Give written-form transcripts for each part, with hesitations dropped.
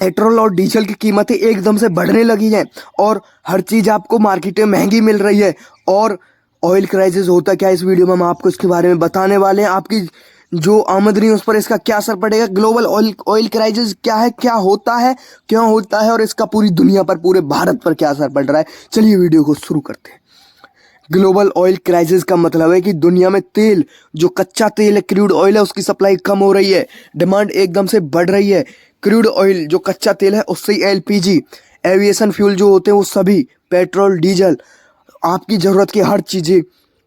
Petrol और diesel की कीमतें एकदम से बढ़ने लगी हैं और हर चीज़ आपको मार्केट में महंगी मिल रही है। और ऑयल क्राइसिस होता क्या है, इस वीडियो में हम आपको इसके बारे में बताने वाले हैं। आपकी जो आमदनी है उस पर इसका क्या असर पड़ेगा, ग्लोबल ऑयल क्राइसिस क्या है, क्या होता है, क्यों होता है और इसका पूरी दुनिया पर, पूरे भारत पर क्या असर पड़ रहा है। चलिए वीडियो को शुरू करते हैं। ग्लोबल ऑयल क्राइसिस का मतलब है कि दुनिया में तेल, जो कच्चा तेल है, क्रूड ऑयल है, उसकी सप्लाई कम हो रही है, डिमांड एकदम से बढ़ रही है। क्रूड ऑयल जो कच्चा तेल है, उससे एलपीजी, एविएशन फ्यूल जो होते हैं वो सभी, पेट्रोल, डीजल, आपकी ज़रूरत की हर चीज़ें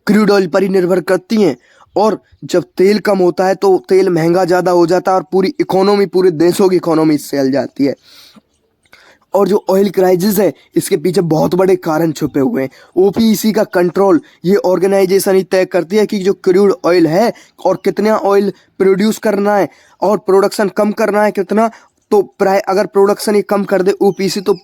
क्रूड ऑयल पर ही निर्भर करती हैं। और जब तेल कम होता है तो तेल महंगा ज़्यादा हो जाता है और पूरी इकोनॉमी, पूरे देशों की इकोनॉमी इससे हिल जाती है। और जो ऑयल क्राइसिस है, इसके पीछे बहुत बड़े कारण छुपे हुए हैं। ओपीईसी का कंट्रोल ये ऑर्गेनाइजेशन ही तय करती है कि जो क्रूड ऑयल है और कितना ऑयल प्रोड्यूस करना है और प्रोडक्शन कम करना है कितना। तो प्राय अगर प्रोडक्शन ही कम कर दे ओपीईसी तो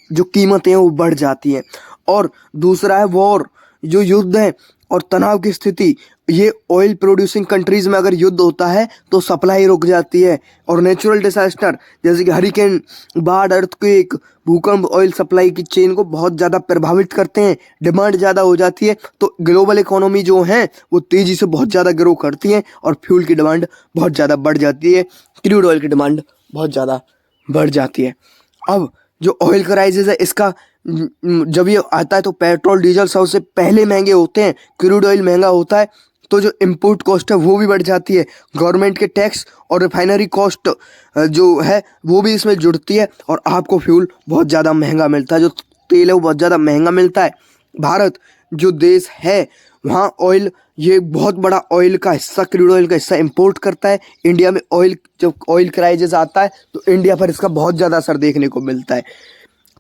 जो कीमतें हैं वो बढ़ जाती हैं। और दूसरा है वॉर, जो युद्ध है और तनाव की स्थिति। ये ऑयल प्रोड्यूसिंग कंट्रीज में अगर युद्ध होता है तो सप्लाई रुक जाती है। और नेचुरल डिजास्टर जैसे कि हरिकेन, बाढ़, अर्थक्वेक, भूकंप ऑयल सप्लाई की चेन को बहुत ज़्यादा प्रभावित करते हैं। डिमांड ज़्यादा हो जाती है तो ग्लोबल इकोनॉमी जो है वो तेज़ी से बहुत ज़्यादा ग्रो करती है और फ्यूल की डिमांड बहुत ज़्यादा बढ़ जाती है, क्रूड ऑयल की डिमांड बहुत ज़्यादा बढ़ जाती है। अब जो ऑयल क्राइसिस है इसका जब ये आता है तो पेट्रोल डीजल सबसे पहले महंगे होते हैं, क्रूड ऑयल महंगा होता है तो जो इम्पोर्ट कॉस्ट है वो भी बढ़ जाती है। गवर्नमेंट के टैक्स और रिफाइनरी कॉस्ट जो है वो भी इसमें जुड़ती है और आपको फ्यूल बहुत ज़्यादा महंगा मिलता है, जो तेल है वो बहुत ज़्यादा महंगा मिलता है। भारत जो देश है वहाँ ऑयल, ये बहुत बड़ा ऑयल का हिस्सा, क्रूड ऑयल का हिस्सा इंपोर्ट करता है। इंडिया में ऑयल, जब ऑयल क्राइसिस आता है तो इंडिया पर इसका बहुत ज़्यादा असर देखने को मिलता है।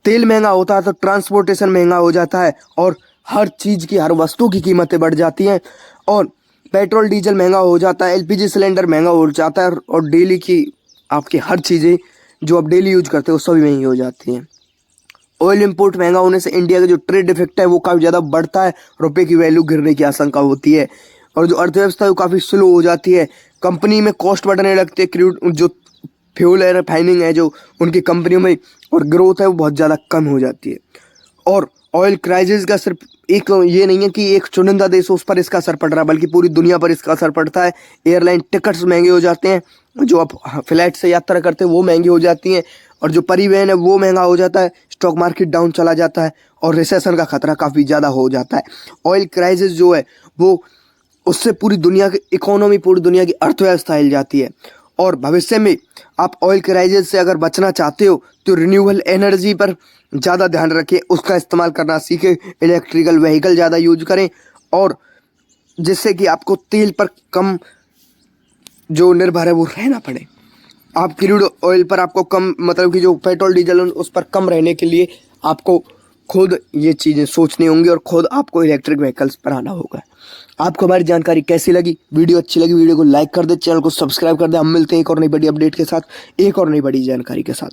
तेल महंगा होता है तो ट्रांसपोर्टेशन महंगा हो जाता है और हर चीज़ की, हर वस्तु की कीमतें बढ़ जाती हैं। और पेट्रोल डीजल महंगा हो जाता है, एलपीजी सिलेंडर महंगा हो जाता है और डेली की आपकी हर चीज़ें जो आप डेली यूज करते हो सभी महंगी हो जाती हैं। ऑयल इंपोर्ट महंगा होने से इंडिया का जो ट्रेड इफेक्ट है वो काफ़ी ज़्यादा बढ़ता है, रुपए की वैल्यू गिरने की आशंका होती है और जो अर्थव्यवस्था है वो काफ़ी स्लो हो जाती है। कंपनी में कॉस्ट बढ़ने लगती है, क्रूड जो फ्यूल है, रिफाइनिंग है जो उनकी कंपनियों में, और ग्रोथ है वो बहुत ज़्यादा कम हो जाती है। और ऑयल क्राइसिस का सिर्फ एक ये नहीं है कि एक चुनिंदा देश उस पर इसका असर पड़ रहा है, बल्कि पूरी दुनिया पर इसका असर पड़ता है। एयरलाइन टिकट्स महंगे हो जाते हैं, जो आप फ्लाइट से यात्रा करते हैं वो महंगी हो जाती हैं और जो परिवहन है वो महंगा हो जाता है। स्टॉक मार्केट डाउन चला जाता है और रिसेशन का खतरा काफ़ी ज़्यादा हो जाता है। ऑयल क्राइसिस जो है वो, उससे पूरी दुनिया की इकोनॉमी, पूरी दुनिया की अर्थव्यवस्था हिल जाती है। और भविष्य में आप ऑयल क्राइसिस से अगर बचना चाहते हो तो रिन्यूएबल एनर्जी पर ज़्यादा ध्यान रखें, उसका इस्तेमाल करना सीखें, इलेक्ट्रिकल व्हीकल ज़्यादा यूज करें और जिससे कि आपको तेल पर कम जो निर्भर है वो रहना पड़े। आप क्रूड ऑयल पर आपको कम, मतलब कि जो पेट्रोल डीजल उस पर कम रहने के लिए आपको खुद ये चीज़ें सोचनी होंगी और खुद आपको इलेक्ट्रिक व्हीकल्स पर आना होगा। आपको हमारी जानकारी कैसी लगी, वीडियो अच्छी लगी वीडियो को लाइक कर दे, चैनल को सब्सक्राइब कर दे। हम मिलते हैं एक और नई बड़ी अपडेट के साथ, एक और नई बड़ी जानकारी के साथ।